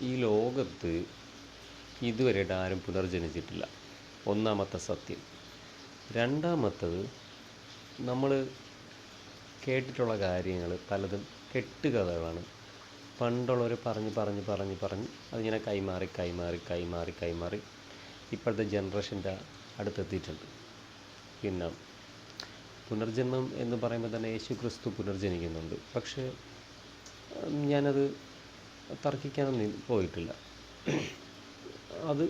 ഈ ലോകത്ത് ഇതുവരെയായിട്ട് ആരും പുനർജനിച്ചിട്ടില്ല. ഒന്നാമത്തെ സത്യം. രണ്ടാമത്തത്, നമ്മൾ കേട്ടിട്ടുള്ള കാര്യങ്ങൾ പലതും കെട്ടുകഥകളാണ്. പണ്ടുള്ളവർ പറഞ്ഞ് പറഞ്ഞ് പറഞ്ഞ് പറഞ്ഞ് അതിങ്ങനെ കൈമാറി കൈമാറി കൈമാറി കൈമാറി ഇപ്പോഴത്തെ ജനറേഷൻ്റെ അടുത്തെത്തിയിട്ടുണ്ട്. പിന്നെ പുനർജന്മം എന്ന് പറയുമ്പോൾ തന്നെ യേശു ക്രിസ്തു പുനർജനിക്കുന്നുണ്ട്. പക്ഷേ ഞാനത് തർക്കിക്കാനൊന്നും പോയിട്ടില്ല. അത്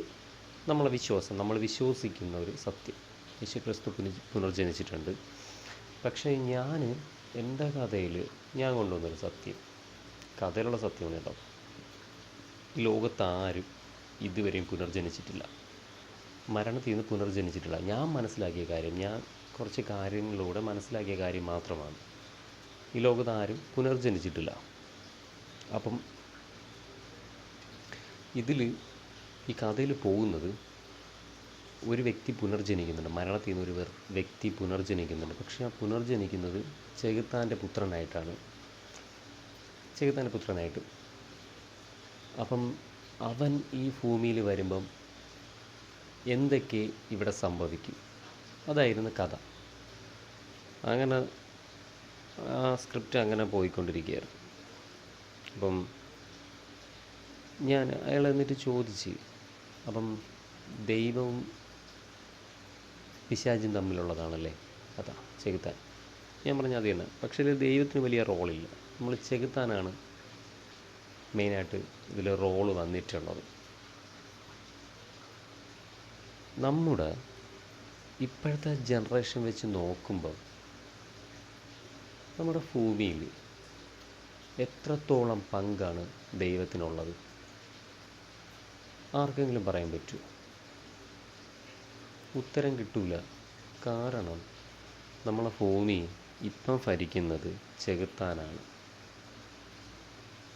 നമ്മളെ വിശ്വാസം, നമ്മൾ വിശ്വസിക്കുന്ന ഒരു സത്യം. യേശു ക്രിസ്തു പുനർജനിച്ചിട്ടുണ്ട്. പക്ഷേ ഞാൻ എൻ്റെ കഥയിൽ ഞാൻ കൊണ്ടുവന്നൊരു സത്യം, കഥയിലുള്ള സത്യമാണ് കേട്ടോ. ലോകത്താരും ഇതുവരെയും പുനർജനിച്ചിട്ടില്ല, മരണത്തിൽ നിന്ന് പുനർജനിച്ചിട്ടില്ല. ഞാൻ മനസ്സിലാക്കിയ കാര്യം, ഞാൻ കുറച്ച് കാര്യങ്ങളിലൂടെ മനസ്സിലാക്കിയ കാര്യം മാത്രമാണ്. ഈ ലോകത്ത് ആരും പുനർജനിച്ചിട്ടില്ല. അപ്പം ഇതിൽ ഈ കഥയിൽ പോകുന്നത്, ഒരു വ്യക്തി പുനർജനിക്കുന്നുണ്ട്, മരണത്തിൽ നിന്ന് ഒരു വ്യക്തി പുനർജനിക്കുന്നുണ്ട്. പക്ഷേ ആ പുനർജനിക്കുന്നത് ചെകുത്താൻ്റെ പുത്രനായിട്ടാണ്, ചെകുത്താൻ്റെ പുത്രനായിട്ട്. അപ്പം അവൻ ഈ ഭൂമിയിൽ വരുമ്പം എന്തൊക്കെ ഇവിടെ സംഭവിക്കും, അതായിരുന്നു കഥ. അങ്ങനെ ആ സ്ക്രിപ്റ്റ് അങ്ങനെ പോയിക്കൊണ്ടിരിക്കുകയായിരുന്നു. അപ്പം അയാൾ എന്നിട്ട് ചോദിച്ച്, അപ്പം ദൈവവും പിശാചും തമ്മിലുള്ളതാണല്ലേ കഥ, ചെകുത്താൻ. ഞാൻ പറഞ്ഞു അത് തന്നെ. പക്ഷേ ഇതിൽ ദൈവത്തിന് വലിയ റോളില്ല. നമ്മൾ ചെകുത്താനാണ് മെയിനായിട്ട് ഇതിൽ റോള് വന്നിട്ടുള്ളത്. നമ്മുടെ ഇപ്പോഴത്തെ ജനറേഷൻ വെച്ച് നോക്കുമ്പോൾ നമ്മുടെ ഭൂമിയിൽ എത്രത്തോളം പങ്കാണ് ദൈവത്തിനുള്ളത്? ആർക്കെങ്കിലും പറയാൻ പറ്റുമോ? ഉത്തരം കിട്ടൂല. കാരണം നമ്മളെ ഭൂമി ഇപ്പം ഭരിക്കുന്നത് ചെകുത്താനാണ്.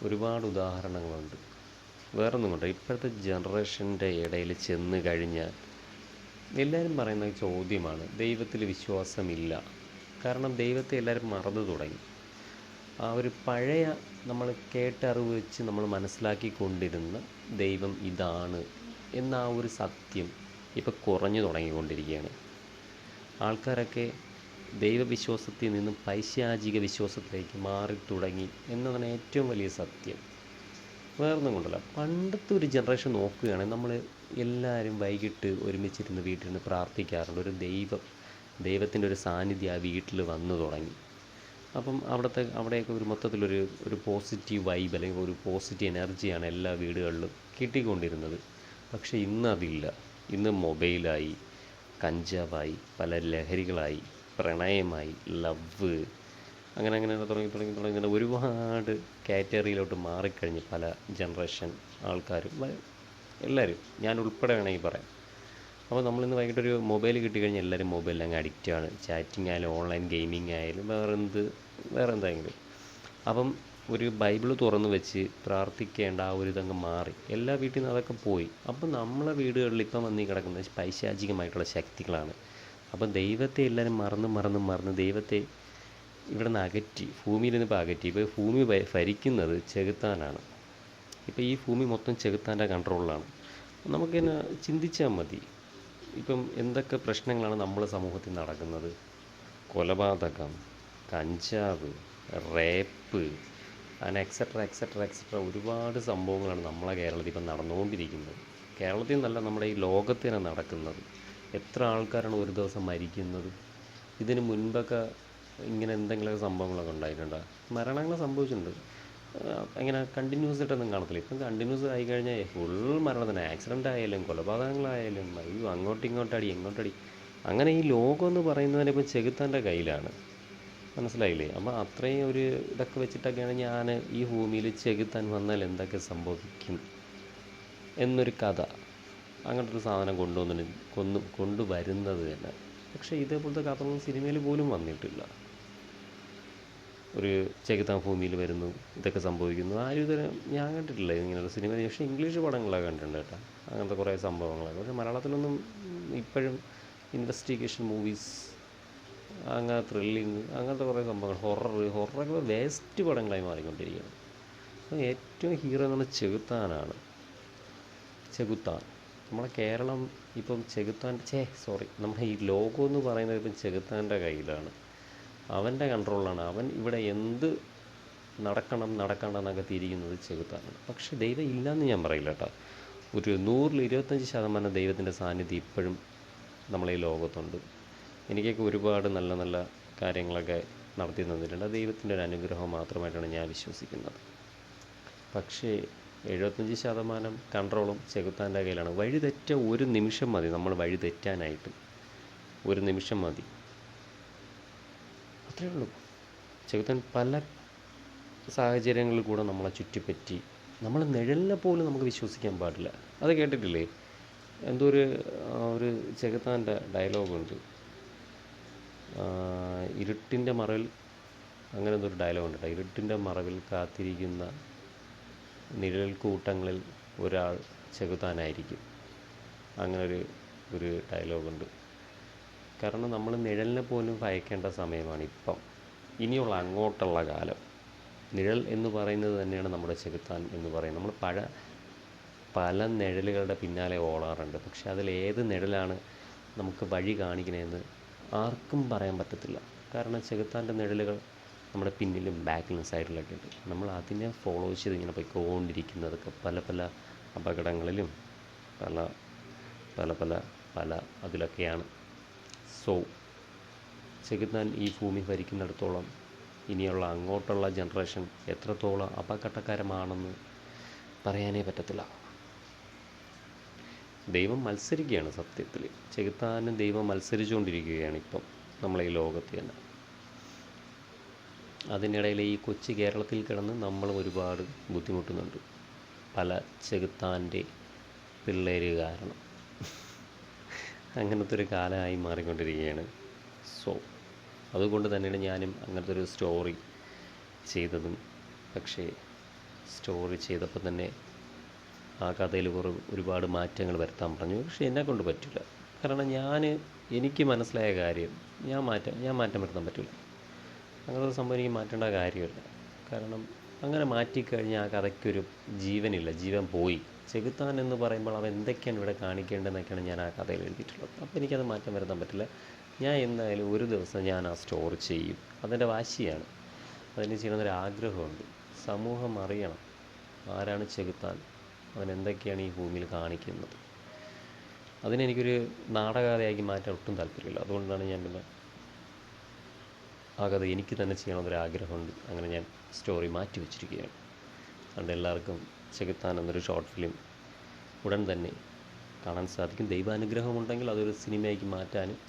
ഒരുപാട് ഉദാഹരണങ്ങളുണ്ട്. വേറൊന്നും കൊണ്ട് ഇപ്പോഴത്തെ ജനറേഷൻ്റെ ഇടയിൽ ചെന്ന് കഴിഞ്ഞാൽ എല്ലാവരും പറയുന്ന ചോദ്യമാണ്, ദൈവത്തിൽ വിശ്വാസമില്ല. കാരണം ദൈവത്തെ എല്ലാവരും മറന്നു തുടങ്ങി. ആ ഒരു പഴയ നമ്മൾ കേട്ടറിവ് വെച്ച് നമ്മൾ മനസ്സിലാക്കിക്കൊണ്ടിരുന്ന ദൈവം ഇതാണ് എന്ന ആ ഒരു സത്യം ഇപ്പം കുറഞ്ഞു തുടങ്ങിക്കൊണ്ടിരിക്കുകയാണ്. ആൾക്കാരൊക്കെ ദൈവവിശ്വാസത്തിൽ നിന്നും പൈശാചിക വിശ്വാസത്തിലേക്ക് മാറി തുടങ്ങി എന്നതാണ് ഏറ്റവും വലിയ സത്യം. വേറൊന്നും കൊണ്ടല്ല. പണ്ടത്തെ ഒരു ജനറേഷൻ നോക്കുകയാണെങ്കിൽ നമ്മൾ എല്ലാവരും വൈകിട്ട് ഒരുമിച്ചിരുന്ന് വീട്ടിലിരുന്ന് പ്രാർത്ഥിക്കാറുണ്ട്. ഒരു ദൈവത്തിൻ്റെ ഒരു സാന്നിധ്യം ആ വീട്ടിൽ വന്നു തുടങ്ങി. അപ്പം അവിടെയൊക്കെ ഒരു മൊത്തത്തിലൊരു പോസിറ്റീവ് വൈബ് അല്ലെങ്കിൽ ഒരു പോസിറ്റീവ് എനർജിയാണ് എല്ലാ വീടുകളിലും കിട്ടിക്കൊണ്ടിരുന്നത്. പക്ഷേ ഇന്നതില്ല. ഇന്ന് മൊബൈലായി, കഞ്ചാവായി, പല ലഹരികളായി, പ്രണയമായി, ലവ്, അങ്ങനെ തുടങ്ങി ഒരുപാട് കാറ്റഗറിയിലോട്ട് മാറിക്കഴിഞ്ഞ് പല ജനറേഷൻ ആൾക്കാരും, എല്ലാവരും, ഞാൻ ഉൾപ്പെടെ വേണമെങ്കിൽ പറയാം. അപ്പോൾ നമ്മളിന്ന് വൈകിട്ടൊരു മൊബൈൽ കിട്ടിക്കഴിഞ്ഞാൽ എല്ലാവരും മൊബൈലിൽ അങ്ങ് അഡിക്റ്റാണ്. ചാറ്റിംഗ് ആയാലും ഓൺലൈൻ ഗെയിമിംഗ് ആയാലും വേറെ എന്തെങ്കിലും. അപ്പം ഒരു ബൈബിൾ തുറന്ന് വെച്ച് പ്രാർത്ഥിക്കേണ്ട ആ ഒരു ഇതങ്ങ് മാറി. എല്ലാ വീട്ടിൽ നിന്ന് അതൊക്കെ പോയി. അപ്പം നമ്മളെ വീടുകളിൽ ഇപ്പം വന്ന് കിടക്കുന്നത് പൈശാചികമായിട്ടുള്ള ശക്തികളാണ്. അപ്പം ദൈവത്തെ എല്ലാവരും മറന്ന് ദൈവത്തെ ഇവിടെ നിന്ന് അകറ്റി, ഭൂമിയിൽ നിന്ന് ഇപ്പോൾ അകറ്റി. ഇപ്പോൾ ഭൂമി ഭരിക്കുന്നത് ചെകുത്താനാണ്. ഇപ്പോൾ ഈ ഭൂമി മൊത്തം ചെകുത്താൻ്റെ കൺട്രോളിലാണ്. നമുക്കിങ്ങനെ ചിന്തിച്ചാൽ മതി. ഇപ്പം എന്തൊക്കെ പ്രശ്നങ്ങളാണ് നമ്മുടെ സമൂഹത്തിൽ നടക്കുന്നത്? കൊലപാതകം, കഞ്ചാവ്, റേപ്പ്, അങ്ങനെ എക്സെട്ര ഒരുപാട് സംഭവങ്ങളാണ് നമ്മളെ കേരളത്തിൽ ഇപ്പം നടന്നുകൊണ്ടിരിക്കുന്നത്. കേരളത്തിൽ നിന്നല്ല, നമ്മുടെ ഈ ലോകത്തിനാണ് നടക്കുന്നത്. എത്ര ആൾക്കാരാണ് ഒരു ദിവസം മരിക്കുന്നത്? ഇതിന് മുൻപൊക്കെ ഇങ്ങനെ എന്തെങ്കിലുമൊക്കെ സംഭവങ്ങളൊക്കെ ഉണ്ടായിട്ടുണ്ടോ? മരണങ്ങൾ സംഭവിച്ചിട്ടുണ്ട്. ഇങ്ങനെ കണ്ടിന്യൂസ് ആയിട്ടൊന്നും കാണത്തില്ല. ഇപ്പം കണ്ടിന്യൂസ് ആയി കഴിഞ്ഞാൽ ഫുൾ മരണത്തിന്, ആക്സിഡൻ്റ് ആയാലും കൊലപാതകങ്ങളായാലും അയ്യോ അങ്ങോട്ടടി അങ്ങനെ ഈ ലോകം എന്ന് പറയുന്നതിന് ഇപ്പം ചെകുത്താൻ്റെ കയ്യിലാണ്. മനസ്സിലായില്ലേ? അപ്പോൾ അത്രയും ഒരു ഇതൊക്കെ വെച്ചിട്ടൊക്കെയാണ് ഞാൻ ഈ ഭൂമിയിൽ ചെകുത്താൻ വന്നാൽ എന്തൊക്കെ സംഭവിക്കും എന്നൊരു കഥ, അങ്ങനത്തെ ഒരു സാധനം കൊണ്ടുവരുന്നത് തന്നെ. പക്ഷേ ഇതേപോലത്തെ കഥകളൊന്നും സിനിമയിൽ പോലും വന്നിട്ടില്ല. ഒരു ചെകുത്താൻ ഭൂമിയിൽ വരുന്നു, ഇതൊക്കെ സംഭവിക്കുന്നു, ആരും ഇതുവരെ ഞാൻ കണ്ടിട്ടില്ല ഇങ്ങനെയുള്ള സിനിമ. പക്ഷേ ഇംഗ്ലീഷ് പടങ്ങളൊക്കെ കണ്ടിട്ടുണ്ട് കേട്ടോ, അങ്ങനത്തെ കുറേ സംഭവങ്ങളൊക്കെ. പക്ഷേ മലയാളത്തിലൊന്നും ഇപ്പോഴും ഇൻവെസ്റ്റിഗേഷൻ മൂവീസ്, അങ്ങനെ ത്രില്ലിങ്, അങ്ങനത്തെ കുറേ സംഭവങ്ങൾ, ഹൊററൊക്കെ വേസ്റ്റ് പടങ്ങളായി മാറിക്കൊണ്ടിരിക്കുകയാണ്. അപ്പോൾ ഏറ്റവും ഹീറോ എന്ന് പറഞ്ഞാൽ ചെകുത്താനാണ്. ചെകുത്താൻ നമ്മളെ കേരളം ഇപ്പം നമ്മുടെ ഈ ലോകം എന്ന് പറയുന്നത് ഇപ്പം ചെകുത്താൻ്റെ കയ്യിലാണ്. അവൻ്റെ കൺട്രോളിലാണ്. അവൻ ഇവിടെ എന്ത് നടക്കണം നടക്കണ്ട എന്നൊക്കെ തിരിക്കുന്നത് ചെകുത്താനാണ്. പക്ഷെ ദൈവം ഇല്ലയെന്ന് ഞാൻ പറയില്ല കേട്ടോ. ഒരു 125% ദൈവത്തിൻ്റെ സാന്നിധ്യം ഇപ്പോഴും നമ്മളീ ലോകത്തുണ്ട്. എനിക്കൊക്കെ ഒരുപാട് നല്ല നല്ല കാര്യങ്ങളൊക്കെ നടത്തി തന്നിട്ടുണ്ട്. അത് ദൈവത്തിൻ്റെ ഒരു അനുഗ്രഹം മാത്രമായിട്ടാണ് ഞാൻ വിശ്വസിക്കുന്നത്. പക്ഷേ 75% കൺട്രോളും ചെകുത്താൻ്റെ കയ്യിലാണ്. വഴി തെറ്റ ഒരു നിമിഷം മതി, നമ്മൾ വഴി തെറ്റാനായിട്ട് ഒരു നിമിഷം മതി, അത്രേ ഉള്ളൂ. ചെകുത്താൻ പല സാഹചര്യങ്ങളിൽ കൂടെ നമ്മളെ ചുറ്റിപ്പറ്റി, നമ്മൾ നിഴലിനെ പോലും നമുക്ക് വിശ്വസിക്കാൻ പാടില്ല. അത് കേട്ടിട്ടില്ലേ? എന്തോ ഒരു ചെകുത്താൻ്റെ ഡയലോഗുണ്ട്, ഇരുട്ടിൻ്റെ മറവിൽ, അങ്ങനെ എന്തോ ഒരു ഡയലോഗുണ്ട് കേട്ടോ. ഇരുട്ടിൻ്റെ മറവിൽ കാത്തിരിക്കുന്ന നിഴൽ കൂട്ടങ്ങളിൽ ഒരാൾ ചെകുത്താനായിരിക്കും. അങ്ങനെ ഒരു ഡയലോഗുണ്ട്. കാരണം നമ്മൾ നിഴലിനെ പോലും ഭയക്കേണ്ട സമയമാണ് ഇപ്പം, ഇനിയുള്ള അങ്ങോട്ടുള്ള കാലം. നിഴൽ എന്ന് പറയുന്നത് തന്നെയാണ് നമ്മുടെ ചെകുത്താൻ എന്ന് പറയുന്നത്. നമ്മൾ പല നിഴലുകളുടെ പിന്നാലെ ഓടാറുണ്ട്. പക്ഷെ അതിലേത് നിഴലാണ് നമുക്ക് വഴി കാണിക്കണമെന്ന് ആർക്കും പറയാൻ പറ്റത്തില്ല. കാരണം ചെകുത്താൻ്റെ നിഴലുകൾ നമ്മുടെ പിന്നിലും ബാക്കിലും സൈഡിലൊക്കെ ഉണ്ട്. നമ്മൾ അതിനെ ഫോളോ ചെയ്ത് ഇങ്ങനെ പോയിക്കൊണ്ടിരിക്കുന്നതൊക്കെ പല പല അപകടങ്ങളിലും പല പല പല പല അതിലൊക്കെയാണ്. സോ ചെകുത്താൻ ഈ ഭൂമി ഭരിക്കുന്നിടത്തോളം ഇനിയുള്ള അങ്ങോട്ടുള്ള ജനറേഷൻ എത്രത്തോളം അപകടകരമാണെന്ന് പറയാനേ പറ്റത്തില്ല. ദൈവം മത്സരിക്കുകയാണ് സത്യത്തിൽ. ചെകുത്താനും ദൈവം മത്സരിച്ചുകൊണ്ടിരിക്കുകയാണ് ഇപ്പം നമ്മളെ ഈ ലോകത്ത് തന്നെ. അതിനിടയിൽ ഈ കൊച്ചു കേരളത്തിൽ കിടന്ന് നമ്മൾ ഒരുപാട് ബുദ്ധിമുട്ടുന്നുണ്ട്, പല ചെകുത്താൻ്റെ പിള്ളേർ കാരണം. അങ്ങനത്തെ ഒരു കാലമായി മാറിക്കൊണ്ടിരിക്കുകയാണ്. സോ അതുകൊണ്ട് തന്നെയാണ് ഞാനും അങ്ങനത്തെ ഒരു സ്റ്റോറി ചെയ്തതും. പക്ഷേ സ്റ്റോറി ചെയ്തപ്പോൾ തന്നെ ആ കഥയിൽ ഒരുപാട് മാറ്റങ്ങൾ വരുത്താൻ പറഞ്ഞു. പക്ഷേ എന്നെക്കൊണ്ട് പറ്റില്ല. കാരണം എനിക്ക് മനസ്സിലായ കാര്യം ഞാൻ മാറ്റം വരുത്താൻ പറ്റില്ല. അങ്ങനത്തെ സംഭവം എനിക്ക് മാറ്റേണ്ട കാര്യമില്ല. കാരണം അങ്ങനെ മാറ്റിക്കഴിഞ്ഞാൽ ആ കഥയ്ക്കൊരു ജീവനില്ല, ജീവൻ പോയി. ചെകുത്താൻ എന്ന് പറയുമ്പോൾ അവൻ എന്തൊക്കെയാണ് ഇവിടെ കാണിക്കേണ്ടതെന്നൊക്കെയാണ് ഞാൻ ആ കഥയിൽ എഴുതിയിട്ടുള്ളത്. അപ്പോൾ എനിക്കത് മാറ്റം വരുത്താൻ പറ്റില്ല. ഞാൻ എന്തായാലും ഒരു ദിവസം ഞാൻ ആ സ്റ്റോറി ചെയ്യും. അതെൻ്റെ വാശിയാണ്, അതിന് ചെയ്യണമെന്നൊരു ആഗ്രഹമുണ്ട്. സമൂഹം അറിയണം ആരാണ് ചെകുത്താൻ, അവൻ എന്തൊക്കെയാണ് ഈ ഭൂമിയിൽ കാണിക്കുന്നത്. അതിനെനിക്കൊരു നാടകകഥയാക്കി മാറ്റാൻ ഒട്ടും താല്പര്യമില്ല. അതുകൊണ്ടാണ് ഞാൻ പിന്നെ ആ കഥ എനിക്ക് തന്നെ ചെയ്യണമെന്നൊരാഗ്രഹമുണ്ട്. അങ്ങനെ ഞാൻ സ്റ്റോറി മാറ്റി വച്ചിരിക്കുകയാണ്. അതുകൊണ്ട് എല്ലാവർക്കും ചെകുത്താൻ എന്നൊരു ഷോർട്ട് ഫിലിം ഉടൻ തന്നെ കാണാൻ സാധിക്കും. ദൈവാനുഗ്രഹമുണ്ടെങ്കിൽ അതൊരു സിനിമയാക്കി മാറ്റാനും